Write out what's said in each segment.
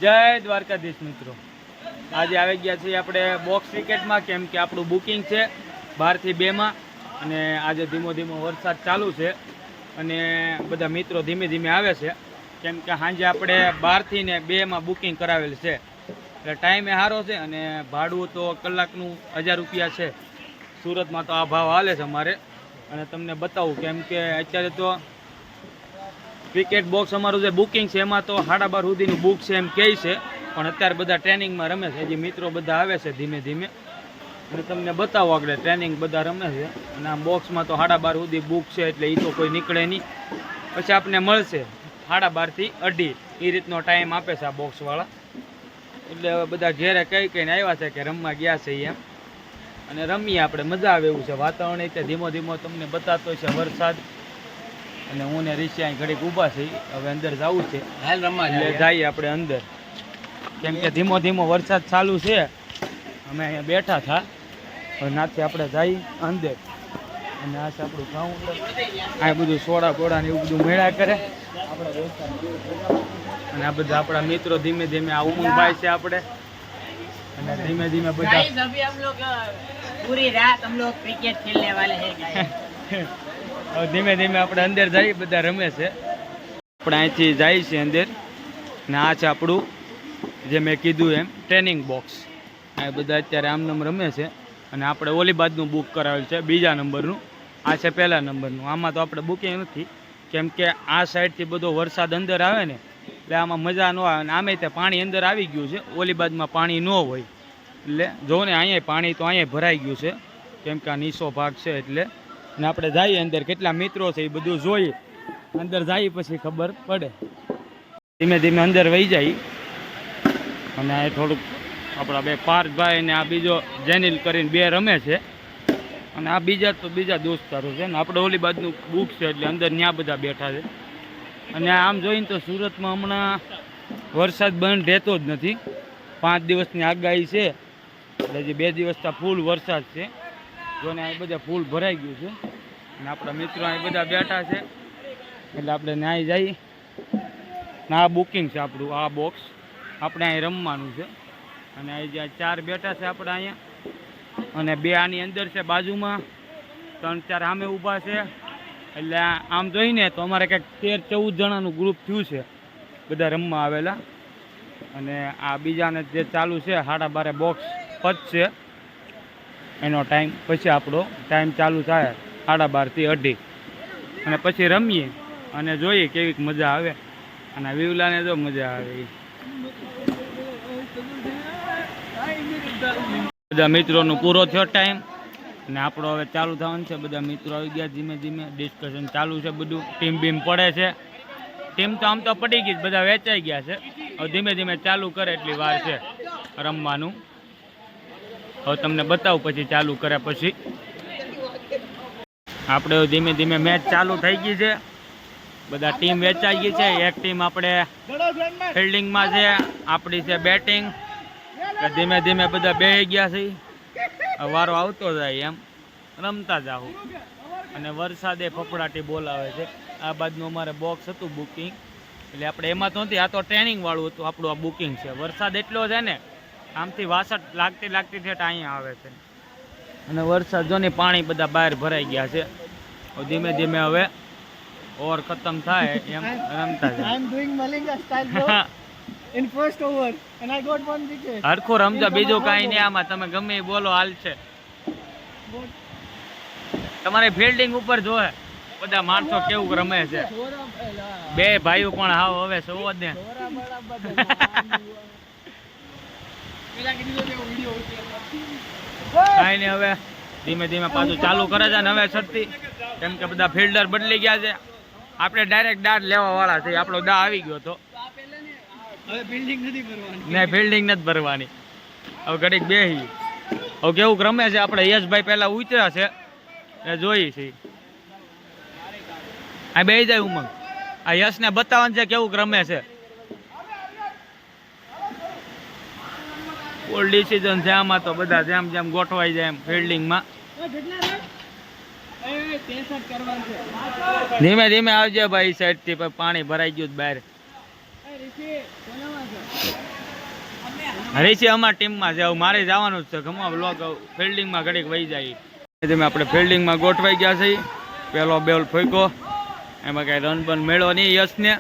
જય દ્વારકાધીશ મિત્રો, આજે આવી ગયા છીએ આપણે બોક્સ ક્રિકેટમાં. કેમ કે આપણું બુકિંગ છે 12 થી 2 માં અને આજે ધીમો ધીમો વરસાદ ચાલુ છે અને બધા મિત્રો ધીમે ધીમે આવે છે. કેમ કે સાંજે આપણે 12 થી 2 માં બુકિંગ કરાવેલ છે એટલે ટાઈમે સારો છે અને ભાડું તો કલાકનું 1000 રૂપિયા છે. સુરતમાં તો આ ભાવ હાલે છે અમારે અને તમને બતાવું. કેમ કે અત્યારે તો ક્રિકેટ બોક્સ અમારું જે બુકિંગ છે એમાં તો 12:30 સુધીનું બુક છે એમ કહે છે, પણ અત્યારે બધા ટ્રેનિંગમાં રમે છે. હજી મિત્રો બધા આવે છે ધીમે ધીમે અને તમને બતાવો આગળ ટ્રેનિંગ બધા રમે છે અને આ બોક્સમાં તો 12:30 સુધી બુક છે એટલે એ તો કોઈ નીકળે નહીં. પછી આપણે મળશે 12:30 થી 2:30 એ રીતનો ટાઈમ આપે છે આ બોક્સવાળા. એટલે હવે બધા ઘેરે કહીને આવ્યા છે કે રમવા ગયા છે એમ, અને રમીએ આપણે, મજા આવે એવું છે. વાતાવરણ એટલે ધીમો ધીમો તમને બતાતો છે વરસાદ, અને હું ને ઋષિ અહીં ઘડીક ઊભા છે. હવે અંદર જવું છે એટલે જઈએ આપણે અંદર. કેમ કે ધીમો ધીમો વરસાદ ચાલુ છે, અમે અહીંયા બેઠા હતા. હવે નાથી આપણે જઈએ અંદર અને આ છે આપણું કાઉન્ટર. આ બધું સોડા બોડા ને એવું બધું મેળા કરે અને આ બધા આપણા મિત્રો ધીમે ધીમે આ ઉમંગભાઈ છે આપણે, અને ધીમે ધીમે બધા पूरी रात हम लोग क्रिकेट खेलने वाले हैं। ધીમે ધીમે આપણે અંદર જઈએ, બધા રમે છે. આપણે અહીંથી જઈએ છીએ અંદર ને આ છે આપણું જે મેં કીધું એમ ટ્રેનિંગ બોક્સ. આ બધા અત્યારે આમનામ રમે છે અને આપણે ઓલી બાજુનું બુક કરાવેલ છે 2જા નંબરનું, આ છે 1લા નંબરનું. આમાં તો આપણે બુકિંગ નથી કેમ કે આ સાઈડથી બધો વરસાદ અંદર આવે ને એટલે આમાં મજા ન આવે. અને આમે તે પાણી અંદર આવી ગયું છે, ઓલી બાજુમાં પાણી ન હોય એટલે જો ને અહીંયા પાણી તો અહીંયા ભરાઈ ગયું છે કેમ કે આ નીચો ભાગ છે એટલે. અને આપણે જઈએ અંદર, કેટલા મિત્રો છે એ બધું જોઈએ. અંદર જઈએ પછી ખબર પડે. ધીમે ધીમે અંદર વહી જાય અને આ થોડુંક આપણા બે પાર્થભાઈ અને આ બીજો જેનિલ કરીને 2 રમે છે અને આ બીજા દોસ્તારો છે ને આપણે ઓલી બાજુનું બુક છે એટલે અંદર ત્યાં બધા બેઠા છે. અને આમ જોઈને તો સુરતમાં હમણાં વરસાદ બંધ રહેતો જ નથી. 5 દિવસની આગાહી છે એટલે હજી 2 દિવસ તો ફૂલ વરસાદ છે. જોને આ બધા ફૂલ ભરાઈ ગયું છે અને આપણા મિત્રો અહીં બધા બેઠા છે એટલે આપણે ન્યાય જઈએ. ને આ બુકિંગ છે આપણું, આ બોક્સ આપણે અહીં રમવાનું છે. અને અહીં જ્યાં 4 બેઠા છે આપણે અહીંયા, અને 2 આની અંદર છે બાજુમાં, 3-4 સામે ઊભા છે. એટલે આમ જોઈને તો અમારે કંઈક 13-14 જણાનું ગ્રુપ થયું છે બધા રમવા આવેલા. અને આ બીજાને જે ચાલુ છે 12:30 બોક્સ પતશે એનો ટાઈમ, પછી આપણો ટાઈમ ચાલુ થાય 12:30 થી 2:30 અને પછી રમીએ અને જોઈએ કેવી મજા આવે. અને વિવલાને જો મજા આવે. બધા મિત્રોનો પૂરો થયો ટાઈમ અને આપણો હવે ચાલુ થવાનું છે. બધા મિત્રો આવી ગયા ધીમે ધીમે, ડિસ્કશન ચાલુ છે બધું. ટીમ બીમ પડે છે. ટીમ તો આમ તો પડી ગઈ, બધા વેચાઈ ગયા છે. હવે ધીમે ધીમે ચાલુ કરે એટલી વાર છે રમવાનું. હવે તમને બતાવું પછી ચાલુ કરે પછી. આપણે ધીમે ધીમે મેચ ચાલુ થઈ ગઈ છે. બધા ટીમ વેચાઈ ગઈ છે. એક ટીમ આપણે ફિલ્ડિંગમાં છે, આપણી છે બેટિંગ. ધીમે ધીમે બધા બેસી ગયા છે. વારો આવતો જાય એમ રમતા જાવ. અને વરસાદે ફફડાટી બોલાવે છે. આ બાજુનું અમારે બોક્સ હતું બુકિંગ એટલે આપણે એમાં તો નથી, આ તો ટ્રેનિંગ વાળું હતું આપણું. આ બુકિંગ છે. વરસાદ એટલો છે ને આમથી વાસટ લાગતી ઠેઠ અહીંયા આવે છે. અને વરસાદ જો ને પાણી બધા બહાર ભરાઈ ગયા છે. ધીમે ધીમે હવે ઓવર ખતમ થાય એમ રમતા જાય. In first over and I got 1 wicket. હરખું રમજો, બીજું કાંઈ નહીં આમાં. તમે ગમે એ બોલો હાલ છે. તમારે ફિલ્ડિંગ ઉપર જોવે બધા માણસો કેવું રમે છે. 2 ભાઈઓ પણ હાવ હવે સૌ જ ને. કાંઈ નહીં, હવે ધીમે ધીમે પાછું ચાલુ કરે છે ને હવે છઠ્ઠી. કેમ કે બધા ફિલ્ડર બદલી ગયા છે. આપણે ડાયરેક્ટ દાટ લેવા વાળા છે. આપણો દા આવી ગયો હતો. હવે ફિલ્ડિંગ નથી ભરવાની. હવે ઘડીક બેહી. હવે કેવું રમે છે આપણે યશભાઈ પહેલા ઉતર્યા છે એ જોઈએ છે. આ બેહી જાય ઉમંગ. આ યશને બતાવવાનું છે કેવું રમે છે. ફૂલ ડિસિઝન છે આમાં તો. બધા જેમ જેમ ગોઠવાઈ જાય એમ ફિલ્ડિંગમાં. ધીમે ધીમે આવજે ભાઈ સાઈડ થી, પાણી ભરાઈ ગયું બહાર. હરીશી અમારા ટીમમાં છે, મારે જવાનું જ છે. ગમવા બ્લોક ફિલ્ડિંગમાં ઘડીક વહી જાય. આપણે ફિલ્ડિંગમાં ગોઠવાઈ ગયા છીએ. પહેલો બોલ ફેંકો, એમાં કાંઈ રન બન મેળવો નહીં યશને.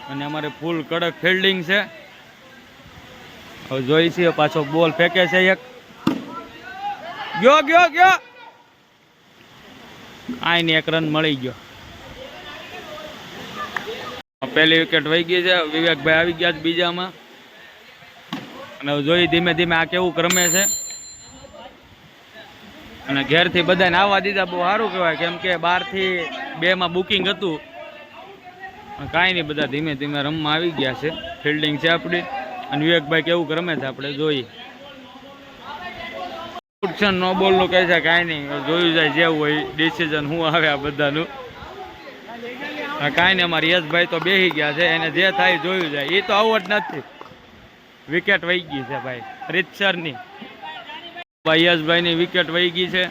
અને અમારે ફૂલ કડક ફિલ્ડિંગ છે. હવે જોઈ છીએ પાછો બોલ ફેંકે છે એક. ગયો ગયો ગયો, આઈને એક રન મળી ગયો. પહેલી વિકેટ વહી ગઈ છે. વિવેકભાઈ આવી ગયા છે બીજામાં. અને હવે જોઈ ધીમે ધીમે આ કેવું રમે છે. અને ઘેરથી બધાને આવવા દીધા, બહુ સારું કહેવાય, કેમ કે 12 થી 2 માં બુકિંગ હતું. કાંઈ નહીં, બધા ધીમે ધીમે રમવા આવી ગયા છે. ફિલ્ડિંગ છે આપણી. અને વિવેકભાઈ કેવું રમે છે આપણે જોઈએ. નો બોલ નું કહે છે, કાંઈ નહીં, જોયું જાય જેવું હોય ડિસિઝન શું આવે આ બધાનું. કાંઈ નહીં, અમારે યશભાઈ તો બેસી ગયા છે, એને જે થાય જોયું જાય. એ તો આઉટ નથી, વિકેટ વહી ગઈ છે ભાઈ રીતસરની. યશભાઈની વિકેટ વહી ગઈ છે.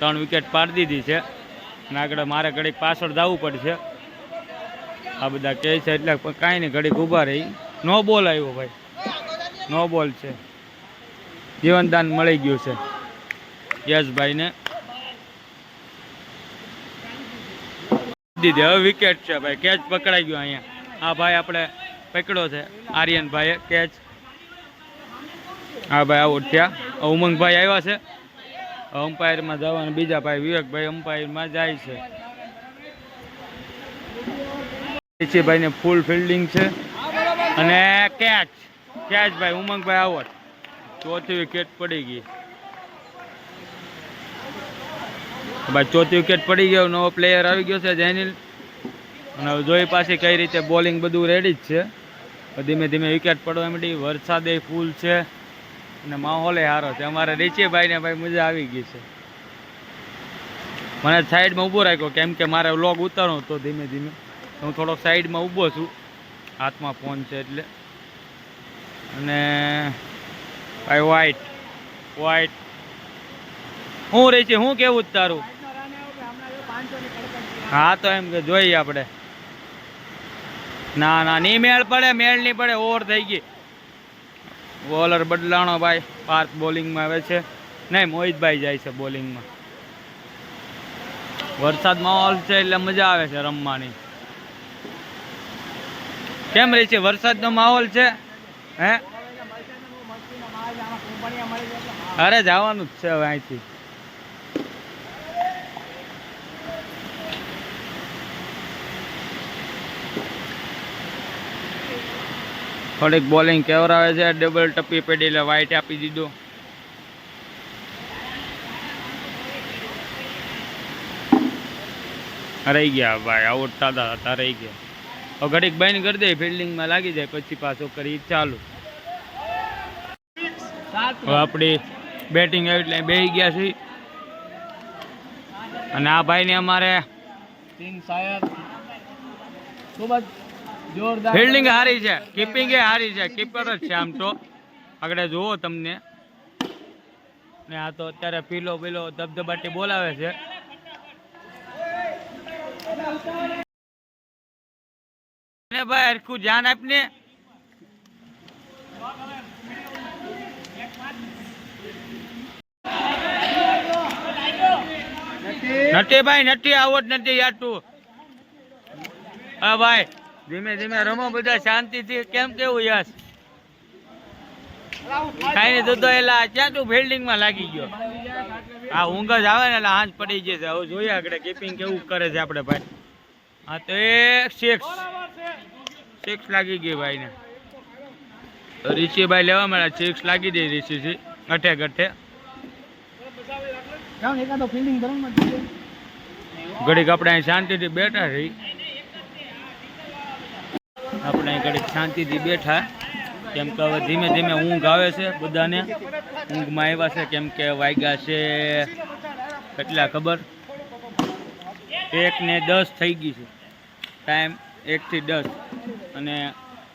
3 વિકેટ પાડી દીધી છે. અને આગળ મારે ઘડીક પાછળ જવું પડશે. આ બધા કહે છે એટલે કાંઈ નહીં, ઘડીક ઊભા રહી. નો બોલ આવ્યો ભાઈ, નો બોલ છે. જીવનદાન મળી ગયું છે યશભાઈને. દીધી હવે વિકેટ છે ભાઈ. કેચ પકડાઈ ગયો અહીંયા. આ ભાઈ આપણે પકડ્યો છે, આર્યનભાઈએ કેચ. હા ભાઈ આઉટ થયા. ઉમંગભાઈ આવ્યા છે. અમ્પાયરમાં જવાના બીજા ભાઈ વિવેકભાઈ અમ્પાયરમાં જાય છે. ભાઈને ફૂલ ફિલ્ડિંગ છે. અને કેચ ભાઈ ઉમંગભાઈ આઉટ. 4થી વિકેટ પડી ગઈ ભાઈ. 4થી વિકેટ પડી ગયો. નવો પ્લેયર આવી ગયો છે જેનિલ. અને હવે જોઈ પાછી કઈ રીતે બોલિંગ બધું રેડી જ છે. ધીમે ધીમે વિકેટ પડવા માંડી. વરસાદે ફૂલ છે અને માહોલે સારો છે. અમારે રીચીભાઈને ભાઈ મજા આવી ગઈ છે. મને સાઈડમાં ઊભો રાખ્યો કેમ કે મારે વ્લોગ ઉતારવો તો ધીમે ધીમે. હું થોડોક સાઈડમાં ઊભો છું, હાથમાં ફોન છે એટલે. અને ભાઈ વ્હાઈટ હું રહી છે, હું કેવું જ તારું? હા તો એમ કે જોઈએ આપણે. ના નહીં મેળ પડે, મેળ નહીં પડે. ઓવર થઈ ગઈ. બોલર બદલાણો ભાઈ. પાર્થ બોલિંગમાં આવે છે. નહીં, મોહિતભાઈ જાય છે બોલિંગમાં. વરસાદ માહોલ છે એટલે મજા આવે છે રમવાની. કેમ રહી છે? વરસાદનો માહોલ છે હે? અરે જવાનું જ છે હવે અહીંથી. થોડીક બોલિંગ કેવરાવે છે. ડબલ ટપ્પી પેડી એટલે વાઇટ આપી દીધો. રહી ગયા ભાઈ, આઉટ થતા હતા રહી ગયા. હવે ઘડીક બંધ કરી દે, ફિલ્ડિંગમાં લાગી જાય પછી પાછો કરી ચાલુ. હવે આપણી બેટિંગ આવી એટલે બેસી ગયા છે. અને આ ભાઈને અમારે ફિલ્ડિંગ સારી છે, કીપિંગ એ સારી છે. કીપર જ છે આમ તો. આગળ જુઓ તમને. ને આ તો અત્યારે પીલો ધબધબાટી બોલાવે છે. ભાઈ હરખું ધ્યાન આપને. નથી ભાઈ, નથી આવત નથી યાર તું. હા ભાઈ ધીમે ધીમે રમો બધા શાંતિથી. કેમ કેવું યશ? ખાઈને દૂધો એલા ક્યાં તું ફિલ્ડિંગમાં લાગી ગયો? આ ઊંઘ જ આવે ને એટલે હાંજ પડી જશે. હવે જોઈએ આગળ કીપિંગ કેવું કરે છે આપણે ભાઈ. હા તો એક સિક્સ લાગી ગઈ ભાઈ ને. ઋષિભાઈ લેવા મળ્યા. 6 લાગી દે ઋષિથી ગઠે ગઠે. ઘડીક આપણે અહીં શાંતિથી બેઠા રહી. આપણે અહીં ઘડીક શાંતિથી બેઠા કેમ કે હવે ધીમે ધીમે ઊંઘ આવે છે બધાને. ઊંઘમાં આવ્યા છે કેમ કે વાગ્યા છે કેટલા ખબર? 1:10 થઈ ગઈ છે. ટાઈમ 1 થી 10 અને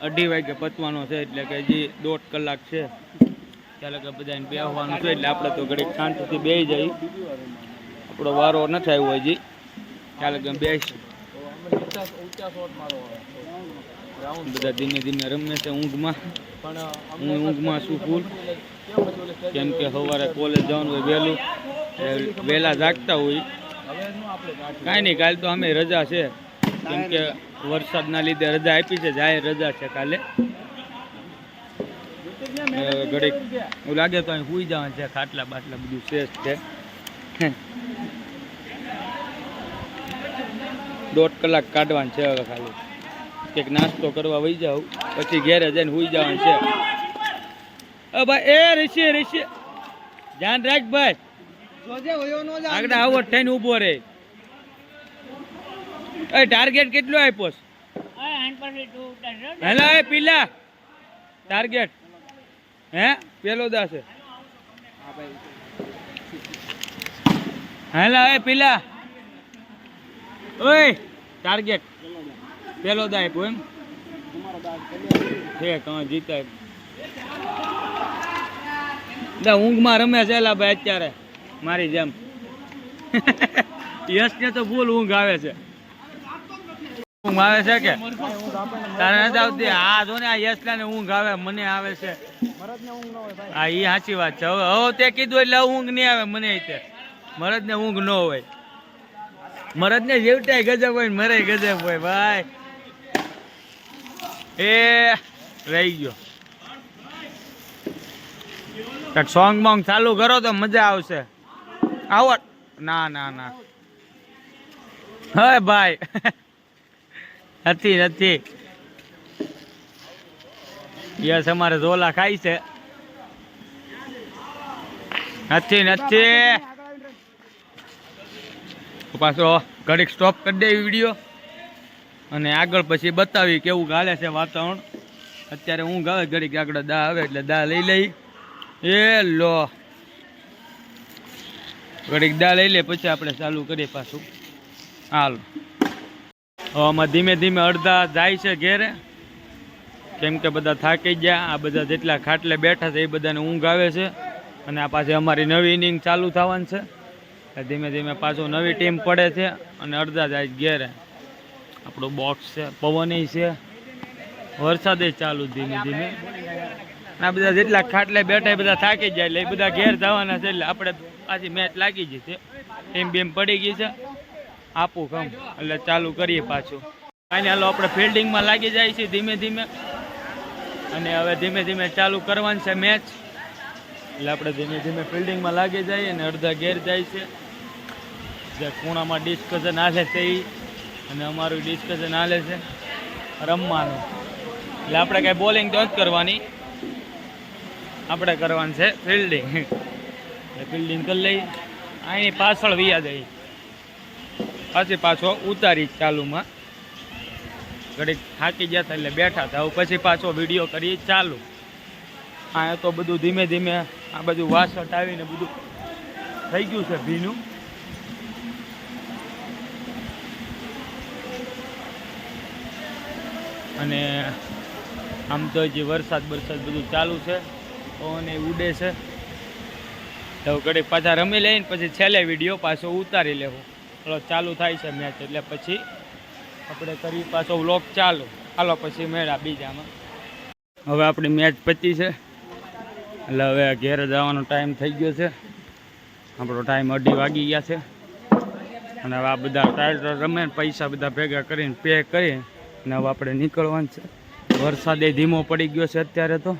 2:30 વાગે પતવાનો છે. એટલે કે હજી 1.5 કલાક છે. ત્યારે કે બધાને બેસવાનું છે એટલે આપણે તો ઘડીક શાંતિથી બેસી જઈએ. આપણો વારો નથી આવ્યો હજી. ત્યારે કે બેસી બધા ધીમે ધીમે રમે છે ઊંઘમાં. હું ઊંઘમાં છું ફૂલ, કેમ કે સવારે કોલેજ જવાનું હોય વહેલું, વહેલા જાગતા હોય. કાંઈ નહીં, કાલે તો અમે રજા છે, કેમ કે વરસાદના લીધે રજા આપી છે, જાહેર રજા છે કાલે. ઘડીક એવું લાગે તો અહીં સુઈ જવાનું છે, ખાટલા બાટલા બધું શેષ છે. 1.5 કલાક કાઢવાનું છે હવે ખાલી. કંઈક નાસ્તો કરવા વહી જાવ, પછી ઘેરે જઈને સુઈ જવાનું છે. ભાઈ એ ઋષિ ધ્યાન રાખ ભાઈ, આગળ આવડ થઈને ઊભો રહે. ટાર્ગેટ કેટલો આપ્યો છે? હેલો એ પીલા ટાર્ગેટ હે પેલો દાસે. હેલો એ પીલા ઓય ટાર્ગેટ પેલો દા આપ્યો એમ છે. તમે જીતા ઊંઘમાં રમે છે એલા ભાઈ અત્યારે મારી જેમ. યશ ને તો ફૂલ ઊંઘ આવે છે. ઊંઘ આવે છે કે તારે નથી આવતી? આ જો ને આ યશલા ને ઊંઘ આવે, મને આવે છે. હા એ સાચી વાત છે. હવે તે કીધું એટલે ઊંઘ નહીં આવે મને. મરદ ને ઊંઘ ન હોય. મરદ ને જેવટાય ગજબ હોય, મરે ગજબ હોય ભાઈ. એ રહી ગયો. સોંગ બોંગ ચાલુ કરો તો મજા આવશે. આવો ના ના ના હે ભાઈ. નથી યસ અમારે ઝોલા ખાઈ છે. નથી પાછો ઘડીક સ્ટોપ કરી દે વિડીયો અને આગળ પછી બતાવી કેવું ગાલે છે વાતાવરણ. અત્યારે ઊંઘ આવે, ઘડીક આગળ દા આવે એટલે દા લઈ લઈ. એ લો ઘડીક દા લઈ લે પછી આપણે ચાલુ કરીએ પાછું. હાલો આમાં ધીમે ધીમે અડધા જાય છે ઘેરે, કેમ કે બધા થાકી ગયા. આ બધા જેટલા ખાટલે બેઠા છે એ બધાને ઊંઘ આવે છે. અને આ પાછી અમારી નવી ઇનિંગ ચાલુ થવાની છે. ધીમે ધીમે પાછું નવી ટીમ પડે છે અને અડધા જાય ઘેરે. આપણું બોક્સ છે, પવન છે, વરસાદ ચાલુ ધીમે ધીમે. આ બધા જેટલા ખાટલે બેઠા એ બધા થાકી જાય એટલે એ બધા ઘેર જવાના છે. એટલે આપણે પાછી મેચ લાગી ગઈ છે, ટીમ બીમ પડી ગઈ છે. આપું કમ એટલે ચાલુ કરીએ પાછું. કાંઈ હાલો આપણે ફિલ્ડિંગમાં લાગી જાય છે ધીમે ધીમે. અને હવે ધીમે ધીમે ચાલુ કરવાની છે મેચ. એટલે આપણે ધીમે ધીમે ફિલ્ડિંગમાં લાગી જઈએ અને અડધા ઘેર જાય છે. જે ખૂણામાં ડિસ્કશન હાલે છે એ, અને અમારું ડિસ્કશન હાલે છે રમવાનું. એટલે આપણે કાંઈ બોલિંગ તો જ કરવાની, આપણે કરવાનું છે ફિલ્ડિંગ. એટલે ફિલ્ડિંગ કરી લઈ. અહીં પાછળ વિયા જાય, પછી પાછો ઉતારી ચાલુમાં. ઘડીક થાકી ગયા હતા એટલે બેઠા હતા. પછી પાછો વિડીયો કરીએ ચાલુ. આ તો બધું ધીમે ધીમે આ બધું વાસટ આવીને બધું થઈ ગયું છે ભીનું. અને આમ તો હજી વરસાદ બધું ચાલુ છે, પવન એ ઉડે છે. તો ઘડીક પાછા રમી લઈને પછી છેલ્લે વિડીયો પાછો ઉતારી લેવો. ચાલુ થાય છે મેચ એટલે પછી આપણે કરી પાછો વ્લોગ ચાલુ. હાલો પછી મેળા બીજામાં. હવે આપણી મેચ પતી છે એટલે હવે ઘેર જવાનો ટાઈમ થઈ ગયો છે. આપણો ટાઈમ 2:30 વાગી ગયા છે. અને હવે આ બધા ટાયર રમે પૈસા બધા ભેગા કરીને પે કરી અને હવે આપણે નીકળવાનું છે. વરસાદે ધીમો પડી ગયો છે અત્યારે તો,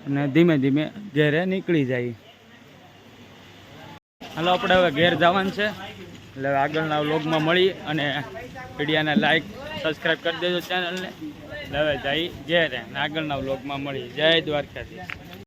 અને ધીમે ધીમે ઘેરે નીકળી જાય. હાલો આપણે હવે ઘેર જવાનું છે. એટલે આગળના વ્લોગમાં મળી અને વિડીયોને લાઈક સબસ્ક્રાઈબ કરી દેજો ચેનલને. એટલે હવે જઈ ઘેરે આગળના વ્લોગમાં મળી. જય દ્વારકાધીશ.